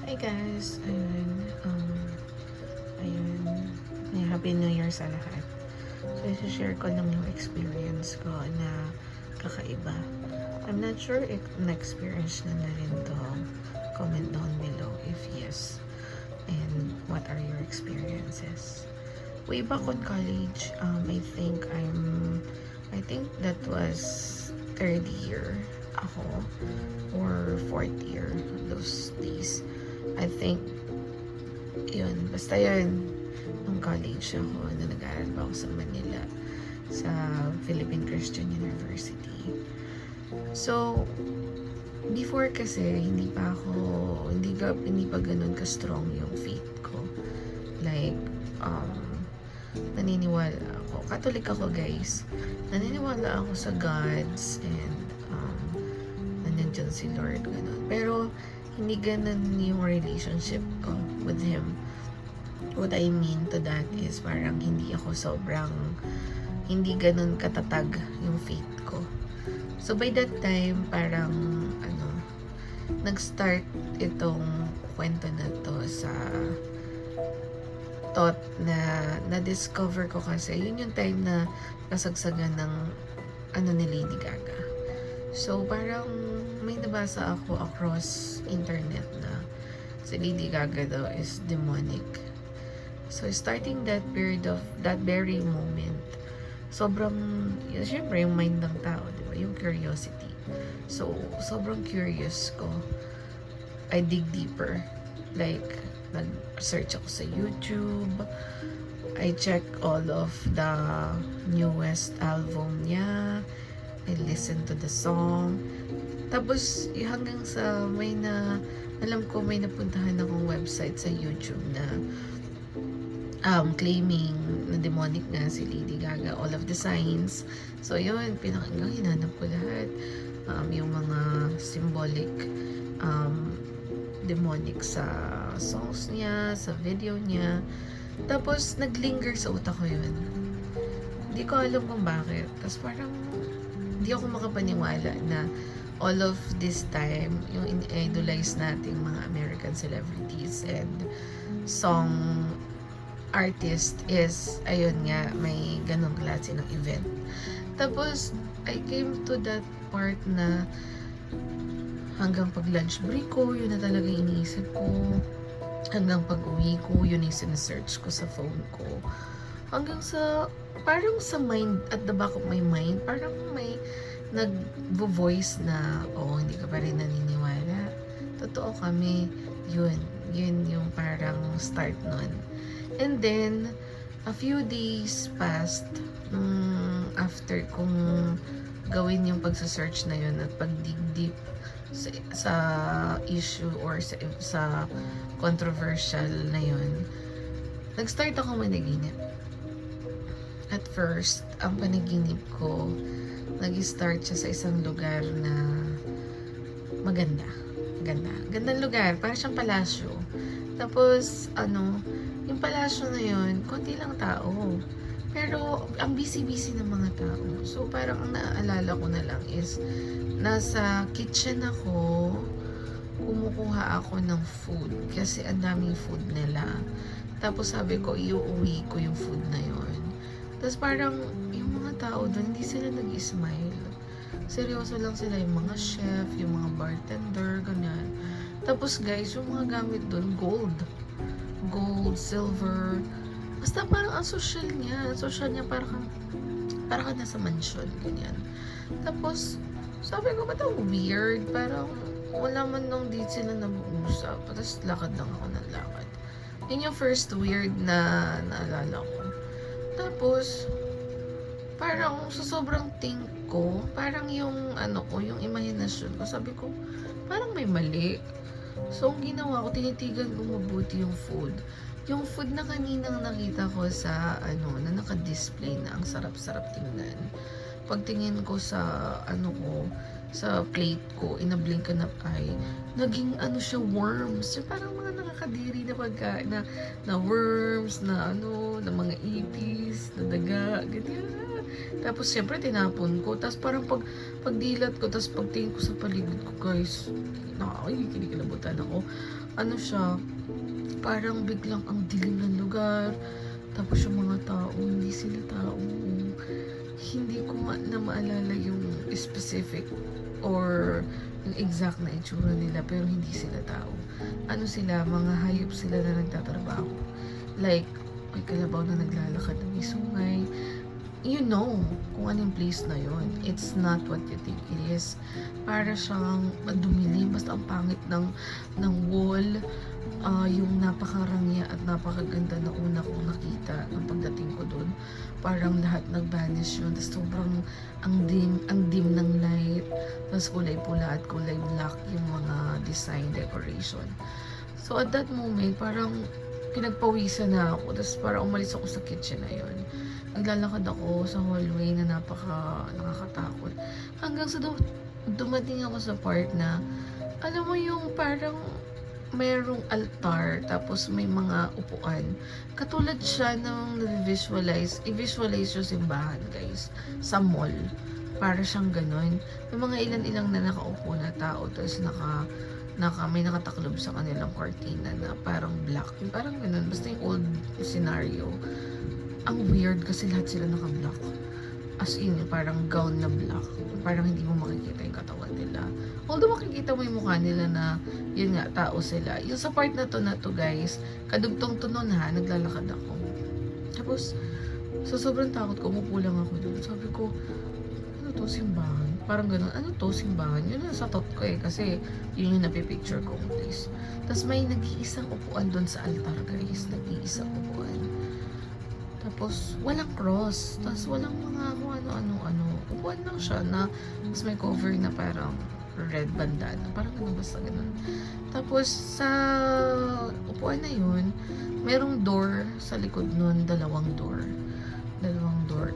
Hi guys, ayun, may Happy New Year sa lahat. So, isi-share ko lang yung experience ko na kakaiba. I'm not sure if na-experience na rin to. Comment down below if yes. And what are your experiences? Way back on college, I think that was third year ako or fourth year those days. I think yun, basta yun, nung college ako, na nag-aaral pa ako sa Manila, sa Philippine Christian University. So, before kasi, hindi pa ganun ka-strong yung faith ko. Like, naniniwala ako, Catholic ako guys, naniniwala ako sa gods and nandiyan si Lord, ganun. Pero, hindi ganun yung relationship ko with Him. What I mean to that is parang hindi ganun katatag yung faith ko. So by that time, parang nag-start itong kwento na to sa thought na na-discover ko kasi yun yung time na kasagsagan ng ni Lady Gaga. So parang may nabasa ako across internet na si Lady Gaga daw is demonic. So, starting that period of that very moment, syempre yung mind ng tao, di ba? Yung curiosity. So, sobrang curious ko. I dig deeper. Like, nag-search ako sa YouTube. I check all of the newest album niya. I listen to the song. Tapos, hanggang sa alam ko may napuntahan akong website sa YouTube na claiming na demonic nga si Lady Gaga, all of the signs. So yun, pinakinggan, hinanap ko lahat. Yung mga symbolic demonic sa songs niya, sa video niya. Tapos naglinger sa utak ko yun. Hindi ko alam kung bakit. Tapos parang hindi ako makapaniwala na all of this time, yung in-idolize nating mga American celebrities and song artist is, ayun nga, may ganong klase ng event. Tapos, I came to that part na hanggang pag lunch break ko, yun na talaga iniisip ko. Hanggang pag uwi ko, yun yung sinesearch ko sa phone ko. Hanggang sa, parang sa mind, at the back of my mind, parang may nag-voice na, hindi ka pa rin naniniwala. Totoo kami, yun yung parang start nun. And then, a few days passed after kong gawin yung pagsasearch na yun at pagdig deep sa issue or sa controversial na yun. Nag-start ako managinip. At first, ang panaginip ko, nag-start siya sa isang lugar na Gandang lugar, parang siyang palasyo. Tapos, yung palasyo na yun, konti lang tao. Pero, ang busy-busy ng mga tao. So, parang ang naaalala ko na lang is, nasa kitchen ako, kumukuha ako ng food. Kasi ang daming food nila. Tapos sabi ko, iuwi ko yung food na yun. Tapos parang, yung mga tao doon, hindi sila nag-smile. Seryoso lang sila, yung mga chef, yung mga bartender, ganyan. Tapos guys, yung mga gamit doon, gold, silver. Basta parang ang social niya parang ka nasa mansion, ganyan. Tapos, sabi ko, ba't ang weird? Parang wala man nung di sila nag-uusap. Tapos lakad lang ako ng lakad. Yun yung first weird na naalala ko. Tapos, parang sa sobrang think ko, parang yung yung imahinasyon ko, sabi ko, parang may mali. So, ang ginawa ko, tinitigan ko mabuti yung food. Yung food na kaninang nakita ko sa, na naka-display na ang sarap-sarap tingnan. Pagtingin ko sa, sa plate ko, inablink ko na ay, naging siya, worms. So, parang mga nakakadiri na pagkain na worms, na na mga ipis, na daga, ganyan. Tapos, siyempre, tinapon ko. Tapos, parang pagdilat ko, tapos pagtingin ko sa paligid ko, guys, kinikilabutan ako. ano siya, parang biglang ang dilim ng lugar. Tapos yung mga tao, hindi sila tao. Hindi ko nga na maalala yung specific or yung exact na itsura nila, pero hindi sila tao. Ano sila, mga hayop sila na nagtatrabaho. Like, may kalabaw na naglalakad na may sungay. You know kung anong place na yon. It's not what you think it is. Para siyang dumilim, basta ang pangit ng wall. Yung napakarangya at napakaganda na una kong nakita ng pagdating ko doon. Parang lahat nag-vanish yun. Tapos sobrang ang dim ng light. Tapos kulay pula at kulay black yung mga design, decoration. So at that moment, parang pinagpawisan na ako. Tapos parang umalis ako sa kitchen na yun. Naglalakad ako sa hallway na nakakatakot. Hanggang sa dumating ako sa part na, alam mo yung parang mayroong altar, tapos may mga upuan. Katulad siya ng i-visualize yung simbahan, guys, sa mall. Para siyang ganon. May mga ilan-ilang na nakaupo na tao, tapos may nakataklob sa kanilang cortina na parang black. Parang ganon. Basta yung old scenario. Ang weird kasi lahat sila naka-black. As in, parang gown na black. Parang hindi mo makikita yung katawan nila. Although makikita mo yung mukha nila na, yun nga, tao sila. Yung sa part na to guys, kadugtong to nun ha, naglalakad ako. Tapos, so sobrang takot ko, umupo lang ako doon. Sabi ko, ano to, simbahan? Parang ganun, ano to, simbahan? Yun na sa thought ko kasi yun yung napipicture kong place. Tapos may nag-iisang upuan doon sa altar, guys. Nag-iisang upuan. Tapos, walang cross. Tapos, walang mga kung ano-ano. Upuan lang siya na mas may cover na parang red bandana. Parang ganun, basta ganun. Tapos, sa upuan na yun, merong door sa likod nun, dalawang door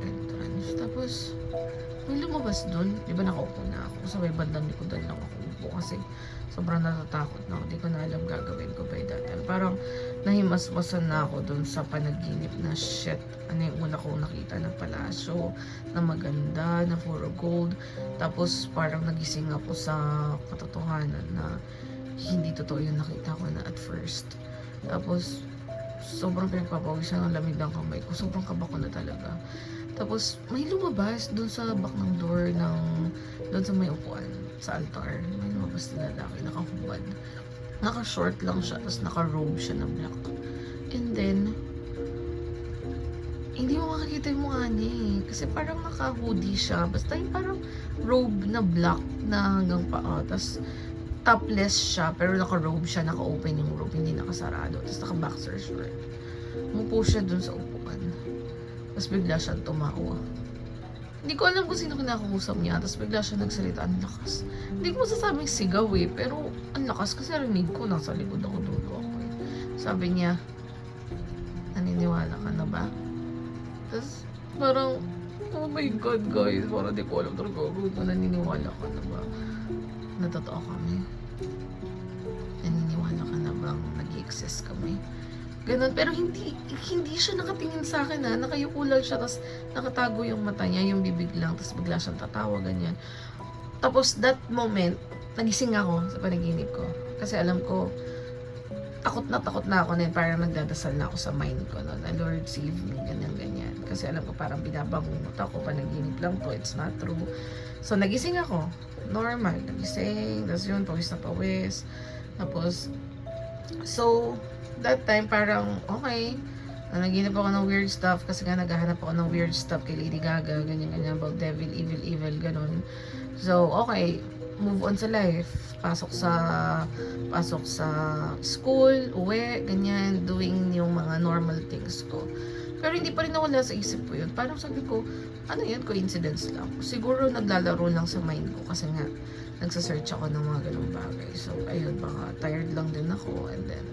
entrance. Tapos, may lumabas dun. Di ba nakaupo na ako? Sa may bandang likodan lang ako upo kasi sobrang natatakot na ako. Di ko na alam gagawin ko by that time. Parang nahimasmasan na ako dun sa panaginip na shit. Ano yung una kong nakita na palasyo, na maganda, na puro gold. Tapos parang nagising ako sa katotohanan na hindi totoo yung nakita ko na at first. Tapos sobrang pinagpapawisan ng lamig ng kamay ko. Sobrang kaba ko na talaga. Tapos may lumabas doon sa back ng door doon sa may upuan sa altar. May lumabas na lalaki, nakahubad. Naka-short lang siya, tapos naka-robe siya na black. And then, hindi mo makikita yung mukha niya kasi parang naka-hoodie siya. Basta yung parang robe na black na hanggang paa. Tapos topless siya, pero naka-robe siya, naka-open yung robe, hindi nakasarado. Tapos naka-boxer short. Umupo siya dun sa upuan. Tapos bigla siya tumawa. Hindi ko alam kung sino kinakausap niya. Tapos bigla siya nagsalita. Ang lakas. Hindi ko masasabing sigaw pero ang lakas kasi rinig ko. Nasa likod ako dulo ako Sabi niya, naniniwala ka na ba? Tapos parang, oh my God guys. Parang di ko alam talaga kung naniniwala ka na ba? Na totoo kami. Naniniwala ka na bang nag-i-exist kami? Ganun, pero hindi siya nakatingin sa akin nakayuko lang siya, tapos nakatago yung mata niya, yung bibig lang, tapos bigla siyang tatawa, ganyan. Tapos that moment, nagising ako sa panaginip ko. Kasi alam ko, takot na ako na yun, parang nagdadasal na ako sa mind ko, no? Na Lord, save me, ganyan. Kasi alam ko parang binabangungot ako, panaginip lang to, it's not true. So nagising ako, normal, nagising, tapos yun, pawis na pawis. Tapos, so, that time parang okay, naginip ako ng weird stuff kasi nga naghahanap ako ng weird stuff kay Lady Gaga, ganyan about devil, evil, ganun. So okay, move on sa life, pasok sa school, uwi, ganyan, doing yung mga normal things ko. Pero hindi pa rin nawala sa isip ko yun. Parang sabi ko, ano yun, coincidence lang. Siguro naglalaro lang sa mind ko kasi nga nagsasearch ako ng mga ganung bagay. So ayun, baka tired lang din ako, and then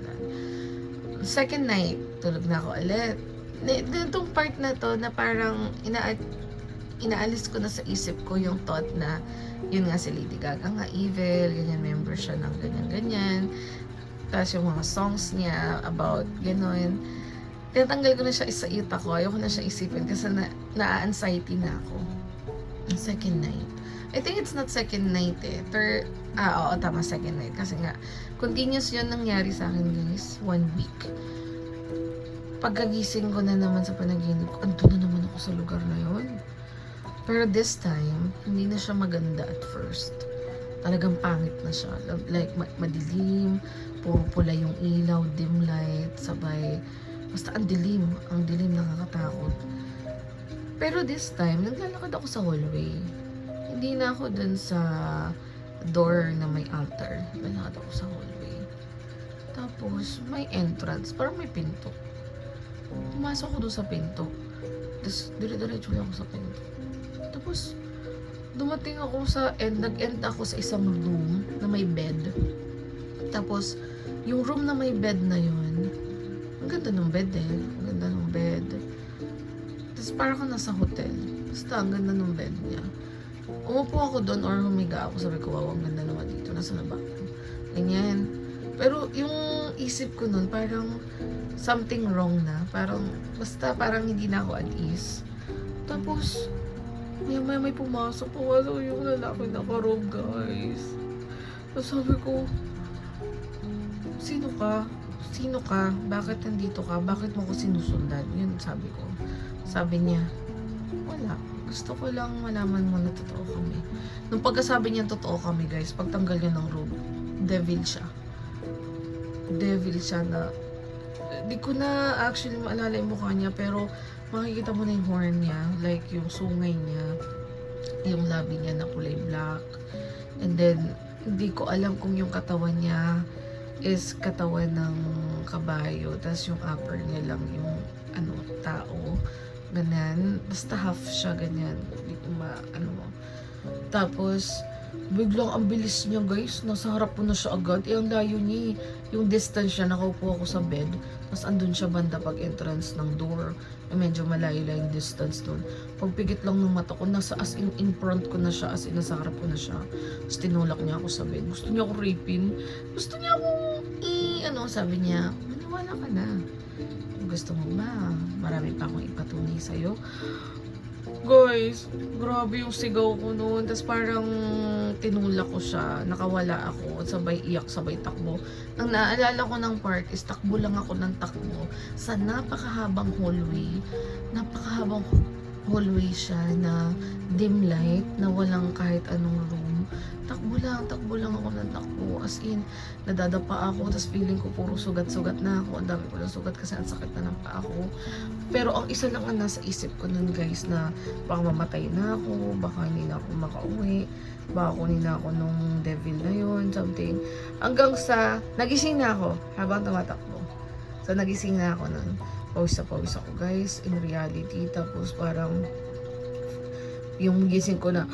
second night, tulog na ako ulit. Itong part na to na parang inaalis ko na sa isip ko yung thought na yun nga si Lady Gaga nga evil, ganyan, member siya ng ganyan. Tapos yung mga songs niya about gano'n. Tinatanggal ko na siya sa utak ko. Ayoko na siya isipin kasi na-anxiety na ako. Second night. I think it's not second night eh. Oo, tama, second night. Kasi nga, continuous yun nangyari sa akin guys. 1 week. Pagkagising ko na naman sa panaginip ko, andun na naman ako sa lugar na yun. Pero this time, hindi na siya maganda at first. Talagang pangit na siya. Like, madilim, puro pula yung ilaw, dim light, sabay. Basta ang dilim, nakakatakot. Pero this time, naglalakad ako sa hallway. Hindi na ako dun sa door na may altar. Naglalakad ako sa hallway. Tapos, may entrance, parang may pinto. Pumasok ako dun sa pinto. Tapos, dire-diretso lang ako sa pinto. Tapos, dumating ako sa nag-end ako sa isang room na may bed. Tapos, yung room na may bed na yun, ang ganda ng bed eh. Ang ganda ng bed. Tapos, parang ako nasa hotel. Basta, ang ganda ng bed niya. Umupo ako doon or humiga ako. Sabi ko, wow, ang ganda naman dito. Nasa na ba? Ganyan. Pero, yung isip ko nun, parang something wrong na. Parang hindi na ako at ease. Tapos, may pumasok yung lalaki na karog, guys. So, sabi ko, sino ka? Sino ka? Bakit nandito ka? Bakit mo ko sinusundan? Yun sabi ko. Sabi niya, wala. Gusto ko lang malaman mo na totoo kami. Nung pagkasabi niya totoo kami, guys, pagtanggal niya ng robe, devil siya. Devil siya na, di ko na actually maalala yung mukha niya, pero makikita mo na yung horn niya, like yung sungay niya, yung labi niya na kulay black. And then, hindi ko alam kung yung katawan niya is katawan ng kabayo, tas yung upper niya lang yung tao. Ganyan. Basta half siya, ganyan. Hindi ko Tapos, biglang ang bilis niya, guys. Nasa harap ko na siya agad. Ang layo niya. Yung distance siya, nakaupo ako sa bed. Tapos andun siya banda pag entrance ng door. Medyo malayo lang yung distance doon. Pagpigit lang ng mata ko, nasa as in front ko na siya, as in nasa harap ko na siya. Tapos tinulak niya ako sa bed. Gusto niya ako rapin. Gusto niya akong sabi niya, maniwala ka na. Gusto mo ba? Marami pa akong ipatunay sa'yo. Guys, grabe yung sigaw ko noon. Tapos parang tinulak ko siya. Nakawala ako. Sabay iyak, sabay takbo. Ang naalala ko ng part is takbo lang ako ng takbo sa napakahabang hallway. Napakahabang hallway siya na dim light, na walang kahit anong room. Takbo lang ako ng takbo. As in, nadadapa ako. Tapos feeling ko puro sugat-sugat na ako. Ang dami ko ng sugat kasi ang sakit na ng paa ko. Pero ang isa lang ang nasa isip ko nun, guys, na baka mamatay na ako, baka hindi na ako makauwi, baka kunin na ako nung devil na yun, something. Hanggang sa, nagising na ako habang tumatakbo. So, nagising na ako nun. Pawis ako, guys, in reality. Tapos parang, yung gising ko na,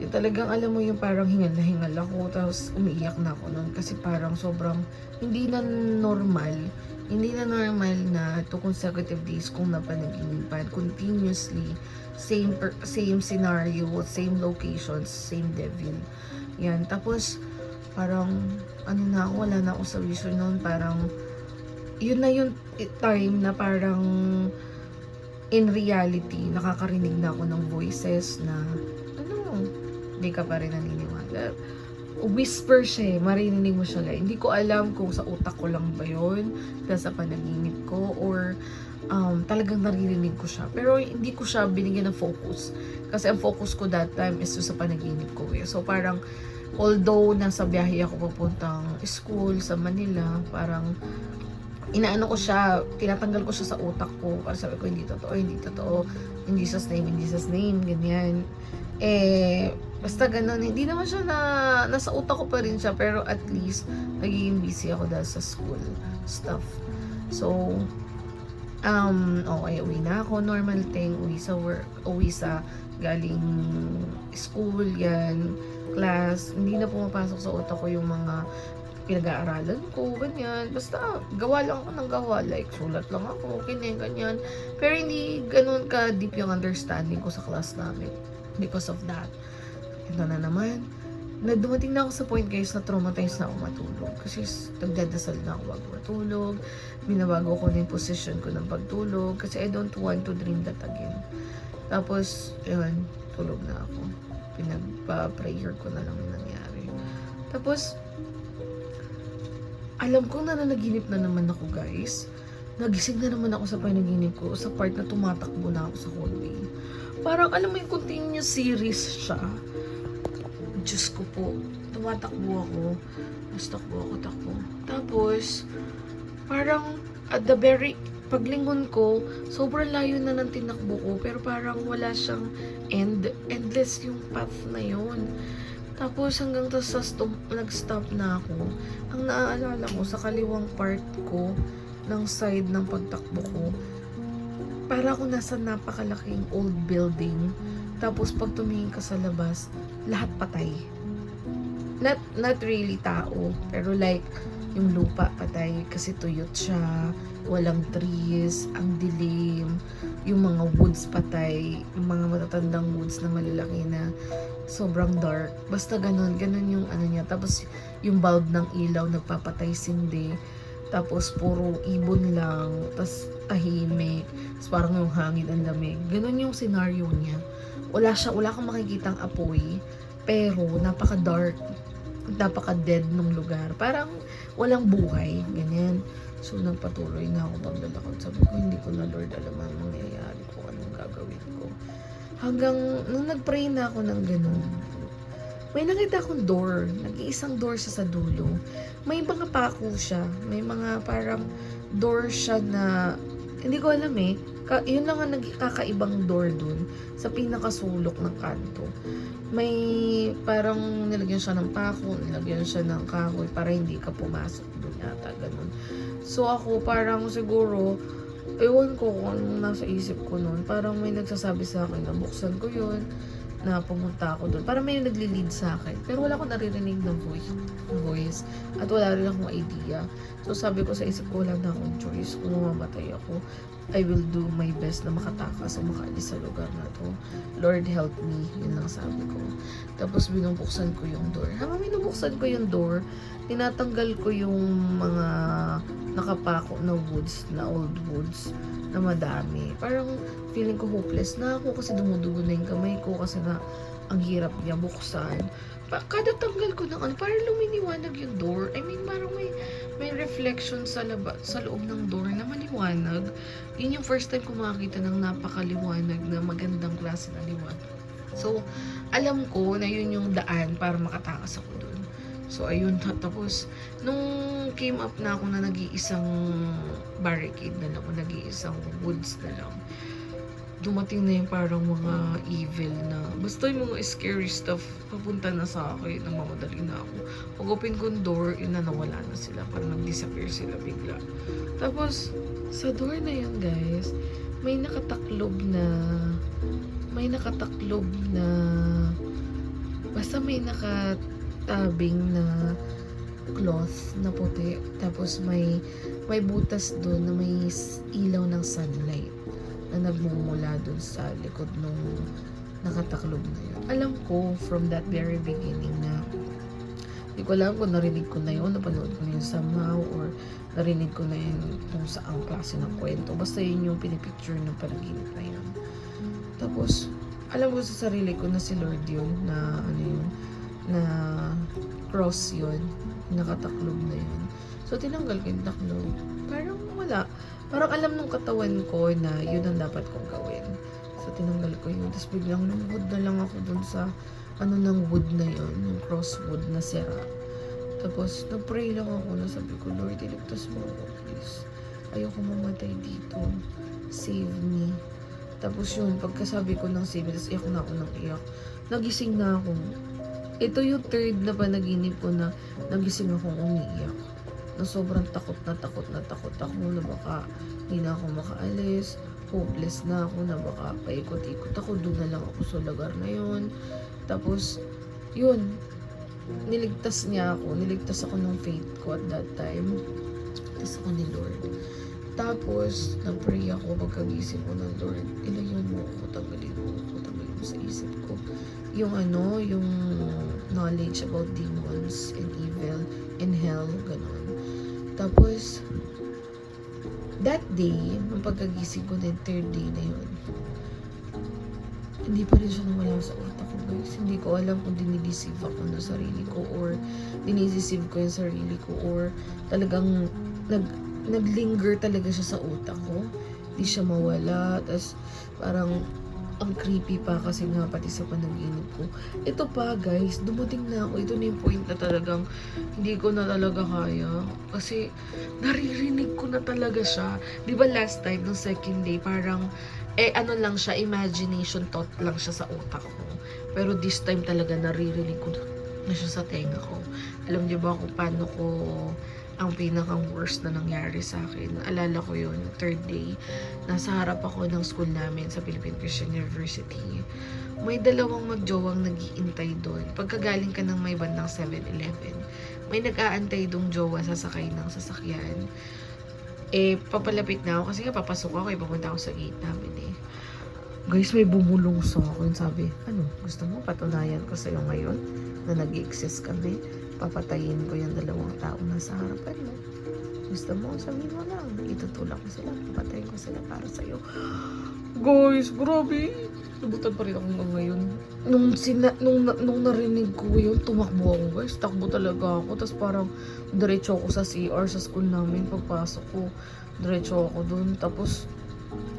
yung talagang alam mo yung parang hingal na hingal ako, tapos umiiyak na ako nun kasi parang sobrang hindi na normal na 2 consecutive days kong napanaginipan continuously, same scenario, same locations, same devil. Yan, tapos parang wala na ako sa vision nun, parang yun na yung time na parang in reality, nakakarinig na ako ng voices na, hindi ka pa rin naniniwala. Whisper siya, marinig mo siya lang. Hindi ko alam kung sa utak ko lang ba yun, dahil sa panaginip ko, or talagang naririnig ko siya. Pero hindi ko siya binigyan ng focus. Kasi ang focus ko that time is sa panaginip ko. So parang, although nasa biyahe ako papuntang school sa Manila, parang, inaano ko siya, tinatanggal ko siya sa utak ko para sabi ko hindi totoo, in Jesus name, ganyan. Basta ganun, hindi naman siya nasa utak ko pa rin siya, pero at least nagiging busy ako dahil sa school stuff. So, okay, uwi na ako, normal thing, uwi sa galing school, yan, class, hindi na pumapasok sa utak ko yung mga pinag-aaralan ko, ganyan. Basta, gawa lang ako ng gawa. Like, sulat lang ako, ganyan. Pero hindi ganun ka-deep yung understanding ko sa class namin. Because of that. Ito na naman. Dumating na ako sa point, guys, na traumatized na ako matulog. Kasi nagdadasal na ako wag matulog. Binabago ko na yung position ko ng pagtulog. Kasi I don't want to dream that again. Tapos, yun, tulog na ako. Pinagpa-prayer ko na lang yung nangyari. Tapos, alam ko na nanaginip na naman ako, guys. Nagising na naman ako sa panaginip ko, sa part na tumatakbo na ako sa hallway. Parang, alam mo yung continuous series siya. Diyos ko po, tumatakbo ako. Mas takbo. Tapos, parang, at the very, paglingon ko, sobrang layo na ng tinakbo ko, pero parang wala siyang endless yung path na yun. Tapos hanggang sa nag-stop na ako. Ang naaalala ko sa kaliwang part ko ng side ng pagtakbo ko, para ako nasa napakalaking old building. Tapos pag tumingin ka sa labas, lahat patay. Not really tao, pero like yung lupa patay kasi tuyot siya, walang trees, ang dilim, yung mga woods patay, yung mga matatandang woods na malalaki na sobrang dark. Basta ganun yung ano niya. Tapos yung bulb ng ilaw nagpapatay sindi. Tapos puro ibon lang, tapos tahimik, tapos parang yung hangin ang lamig. Ganun yung scenario niya. Wala kang makikitang apoy, pero napaka-dark, napaka-dead nung lugar. Parang walang buhay, ganyan. So, nagpatuloy na ako paglalakad. Sabi ko, hindi ko na, Lord, alam ang mangyayari ko, anong gagawin ko. Hanggang, nung nag-pray na ako ng ganun, may nakita akong door. Nag-iisang door siya sa dulo. May mga pako siya. May mga parang door siya na, hindi ko alam eh. Yun lang ang nagkakaibang door dun sa pinakasulok ng kanto. May parang nilagyan siya ng pako, nilagyan siya ng kahoy para hindi ka pumasok dun yata, ganun. So ako parang siguro, ewan ko kung anong nasa isip ko nun. Parang may nagsasabi sa akin na buksan ko yun, na pumunta ako doon. Parang may nagli-lead sa akin. Pero wala akong naririnig ng voice. At wala rin akong idea. So sabi ko sa isip ko, wala na akong choice. Kung mamamatay ako, I will do my best na makatakas o makaalis sa lugar na to. Lord, help me. Yun lang sabi ko. Tapos binubuksan ko yung door. Habang binubuksan ko yung door, tinatanggal ko yung mga nakapako na woods, na old woods, na madami. Parang feeling ko hopeless na ako kasi dumudugo na yung kamay ko kasi nga ang hirap niya buksan. Kada tanggal ko ng ano, parang luminiwanag yung door. I mean, parang may reflection sa loob ng door na maliwanag. Yun yung first time ko makakita ng napakaliwanag na magandang klase ng liwanag. So, alam ko na yun yung daan para makatakas ako doon. So, ayun. Tapos, nung came up na ako na nag-iisang barricade na lang, nag-iisang woods na lang, dumating na yung parang mga evil na, basta yung mga scary stuff, papunta na sa akin, namamadali na ako. Pag open ko yung door, yun na, nawala na sila, parang nag-disappear sila bigla. Tapos, sa door na yun, guys, may nakataklob na, basta may nakatabing na cloth na puti. Tapos may butas doon na may ilaw ng sunlight na nagmumula doon sa likod nung nakataklob na yun. Alam ko from that very beginning na hindi ko alam kung narinig ko na yun, napanood ko na yun somehow, or narinig ko na yun kung saang klase ng kwento. Basta yun yung pinipicture ng panaginip na yun. Tapos, alam ko sa sarili ko na si Lord yun, na ano yun, na cross yun, nakataklob na yun. So, tinanggal ko yung taklob. Parang wala. Parang alam nung katawan ko na yun ang dapat kong gawin. So, tinanggal ko yun. Tapos biglang lumuhod na lang ako dun sa ano ng wood na yun, yung crosswood na sira. Tapos, nag-pray lang ako na sabi ko, Lord, iligtas mo ako, please. Ayoko mamatay dito. Save me. Tapos yun, pagkasabi ko ng save me, tapos iyak na ako ng iyak. Nagising na ako. Ito yung third na panaginip ko na nagising akong umiiyak. Na sobrang takot ako na baka hindi na ako makaalis. Hopeless na ako na baka paikot-ikot ako. Doon na lang ako sa lugar na yun. Tapos, yun. Niligtas ako ng faith ko at that time. Tapos ako ni Lord. Tapos, nag-pray ako pagkagising ko ng Lord. Ilayon mo ako, tanggalin mo sa isip ko. Yung yung knowledge about demons and evil and hell, gano'n. Tapos, that day, nung pagkagising ko ng third day na yun, hindi pa rin siya nawala sa utak ko, guys. Hindi ko alam kung dinideceive ako ng sarili ko or dinideceive ko yung sarili ko or talagang naglinger talaga siya sa utak ko. Hindi siya mawala. Tapos parang ang creepy pa kasi nga pati sa panaginip ko. Ito pa, guys, dumating na ako. Ito na yung point na talagang hindi ko na talaga kaya. Kasi naririnig ko na talaga siya. Di ba last time, nung second day, parang ano lang siya, imagination thought lang siya sa utak ko. Pero this time talaga naririnig ko na siya sa tenga ko. Alam niyo ba kung paano ko ang pinakang worst na nangyari sa akin? Alala ko yun, third day. Nasa harap ako ng school namin sa Philippine Christian University. May dalawang magjowang nag-iintay doon. Pagkagaling ka ng may bandang 7-Eleven, may nag-aantay dong jowa sasakay ng sasakyan. Papalapit na ako kasi nga papasok ako, papunta ako sa gate namin Guys, may bumulong sa akin. Sabi, ano, gusto mo patunayan ko sa'yo ngayon na nag-exist kami? Papatayin ko yung dalawang tao na sa harapan mo. Gusto mo, sabihin mo lang. Itutulak ko sila. Papatayin ko sila para sa'yo. Guys, grabe. Nabutan pa rin ako hanggang ngayon. Nung narinig ko yun, tumakbo ako, guys. Takbo talaga ako. Tapos parang diretso ako sa CR sa school namin. Pagpasok ko, diretso ako dun. Tapos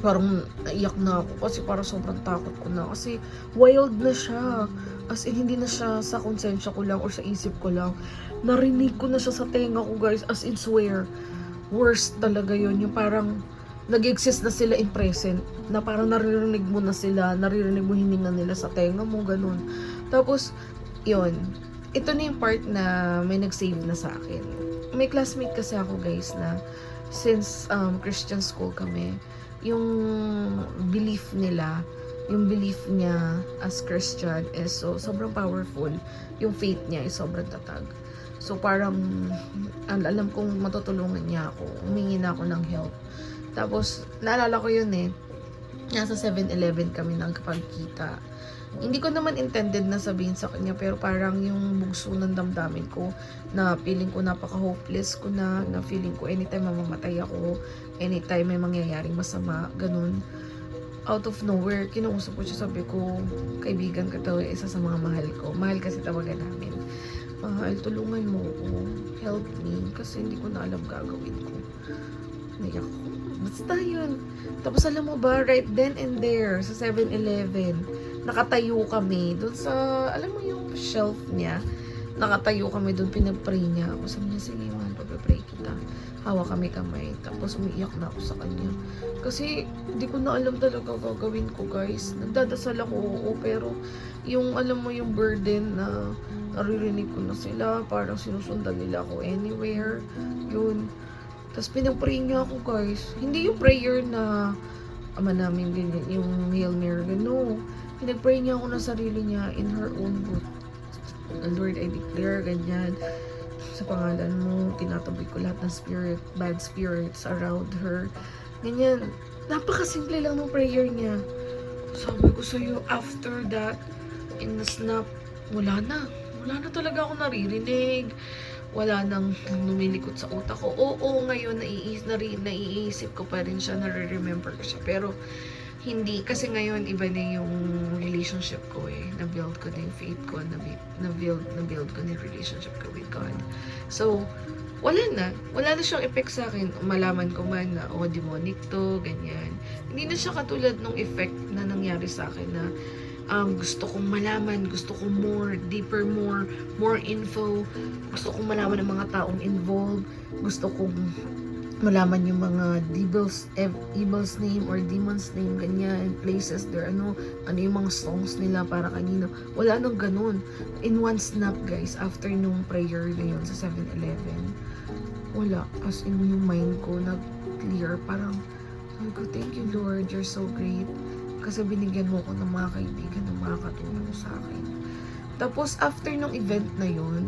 parang naiyak na ako kasi parang sobrang takot ko na. Kasi wild na siya. As in, hindi na siya sa konsensya ko lang or sa isip ko lang. Narinig ko na siya sa tenga ko, guys. As in, swear. Worst talaga yun. Yung parang nag-exist na sila in present. Na parang naririnig mo na sila. Naririnig mo hininga nila sa tenga mo. Ganun. Tapos, yun. Ito na yung part na may nag-save na sa akin. May classmate kasi ako, guys, na since Christian school kami, yung belief nila, yung belief niya as Christian is so sobrang powerful. Yung faith niya is sobrang tatag. So parang alam kong matutulungan niya ako. Humingi na ako ng help. Tapos naalala ko yun nasa 7-Eleven kami nagkapagkita. Hindi ko naman intended na sabihin sa kanya, pero parang yung bugso ng damdamin ko na feeling ko napaka-hopeless ko na feeling ko anytime mamamatay ako, anytime may mangyayaring masama, ganun. Out of nowhere, kinausap ko siya, sabi ko, kaibigan ka daw, isa sa mga mahal ko. Mahal kasi tawagan namin. Mahal, tulungan mo ako. Help me. Kasi hindi ko na alam gagawin ko. Naiyak ko. Basta yun. Tapos alam mo ba, right then and there, sa 7-Eleven, nakatayo kami dun sa, alam mo yung shelf niya, nakatayo kami dun, pinag-pray niya ako. Sabi niya, sige man, pag-pray kita. Hawak kami kamay. Tapos umiiyak na ako sa kanya. Kasi, hindi ko na alam talaga gagawin ko, guys. Nagdadasal ako, oo, pero yung, alam mo, yung burden na naririnig ko na sila, parang sinusundan nila ako anywhere. Yun. Tapos pinag-pray niya ako, guys. Hindi yung prayer na ama namin ganyan, yung Hail Mary, no. Pinag-pray niya ako ng sarili niya in her own book. Lord, I declare, ganyan. Sa pangalan mo, tinataboy ko lahat ng bad spirits around her. Ganyan. Napakasimple lang ng prayer niya. Sabi ko sa'yo, after that, in the snap, wala na. Wala na talaga ako naririnig. Wala nang lumilikot sa utak ko. Oo, ngayon naiisip ko pa rin siya, nare-remember ko siya. Pero hindi, kasi ngayon iba na yung relationship ko na-build ko na yung faith ko, na-build ko na yung relationship ko with God. So, wala na siyang effect sa akin. Malaman ko man na, demonic to, ganyan. Hindi na siya katulad ng effect na nangyari sa akin na gusto kong malaman, gusto kong more, deeper, more info, gusto kong malaman ng mga taong involved, gusto kong malaman yung mga evil's name or demon's name, ganyan, places there, ano yung mga songs nila para kanino. Wala nang ganun. In one snap, guys, after nung prayer na yun sa 7-Eleven, wala. As in yung mind ko, nag-clear. Parang, sabi ko, thank you, Lord, you're so great. Kasi binigyan mo ko ng mga kaibigan na makakatulong sa akin. Tapos, after nung event na yun,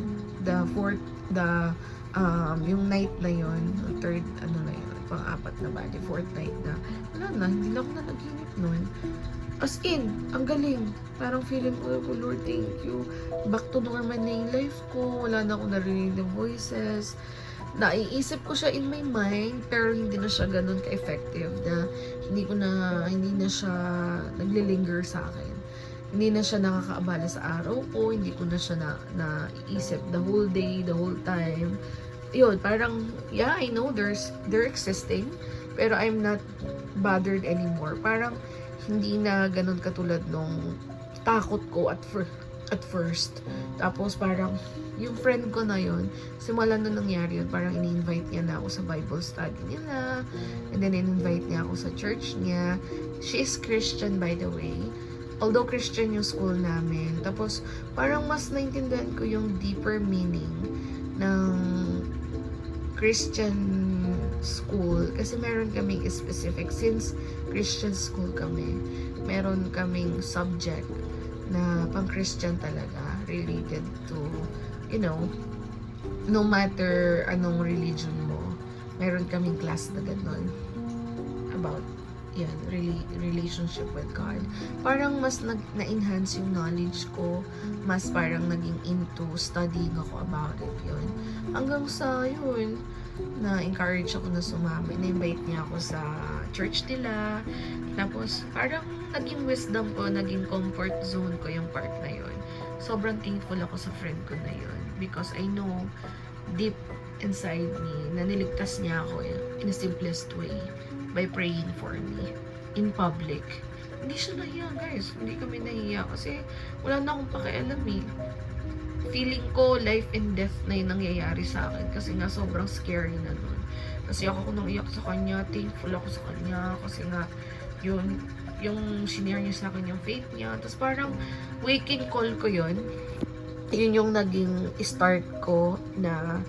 yung night na yun, third, pang-apat na bali, fourth night na, wala na, hindi na ako na naginip nun. As in, ang galing. Parang feeling ko, Lord, thank you. Back to normal na yung life ko. Wala na ako narinig ng voices. Naiisip ko siya in my mind, pero hindi na siya ganun ka-effective na hindi na siya naglilinger sa akin. hindi na siya nakakaabala sa araw ko, hindi ko na siya naisip the whole day, the whole time. Yun, parang, yeah, I know they're existing, pero I'm not bothered anymore. Parang, hindi na ganun katulad nung takot ko at first. Tapos parang, yung friend ko na yun, simula na nangyari yun, parang ini-invite niya na ako sa Bible study nila, and then in-invite niya ako sa church niya. She is Christian, by the way. Although Christian yung school namin. Tapos, parang mas naintindihan ko yung deeper meaning ng Christian school. Kasi meron kaming specific, since Christian school kami, meron kaming subject na pang-Christian talaga, related to, you know, no matter anong religion mo, meron kaming class na gano'n about yan, relationship with God. Parang mas na-enhance yung knowledge ko, mas parang naging into studying ako about it yun. Hanggang sa yun, na-encourage ako na sumama. Na-invite niya ako sa church nila. Tapos, parang naging wisdom ko, naging comfort zone ko yung part na yun. Sobrang thankful ako sa friend ko na yun. Because I know, deep inside me, na niligtas niya ako in the simplest way by praying for me in public. Hindi siya nahiya, guys. Hindi kami nahiya kasi wala na akong pakialam eh. Feeling ko life and death na yung nangyayari sa akin kasi nga sobrang scary na nun. Kasi ako nang iyak sa kanya, thankful ako sa kanya kasi nga yun, yung senior niya sa akin yung faith niya. Tapos parang waking call ko yun. Yun yung naging start ko na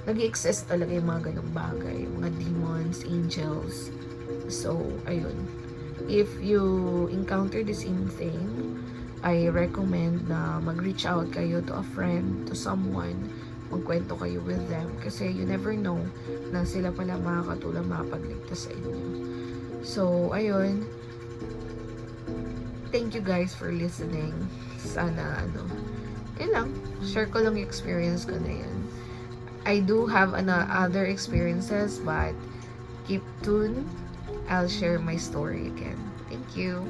nag-exist talaga yung mga ganong bagay. Mga demons, angels. So, ayun. If you encounter the same thing, I recommend na mag-reach out kayo to a friend, to someone, magkwento kayo with them. Kasi you never know na sila pala makakatulong makapagligtas sa inyo. So, ayun. Thank you guys for listening. Sana, yun lang. Share ko lang yung experience ko na yun. I do have other experiences, but keep tuned. I'll share my story again. Thank you.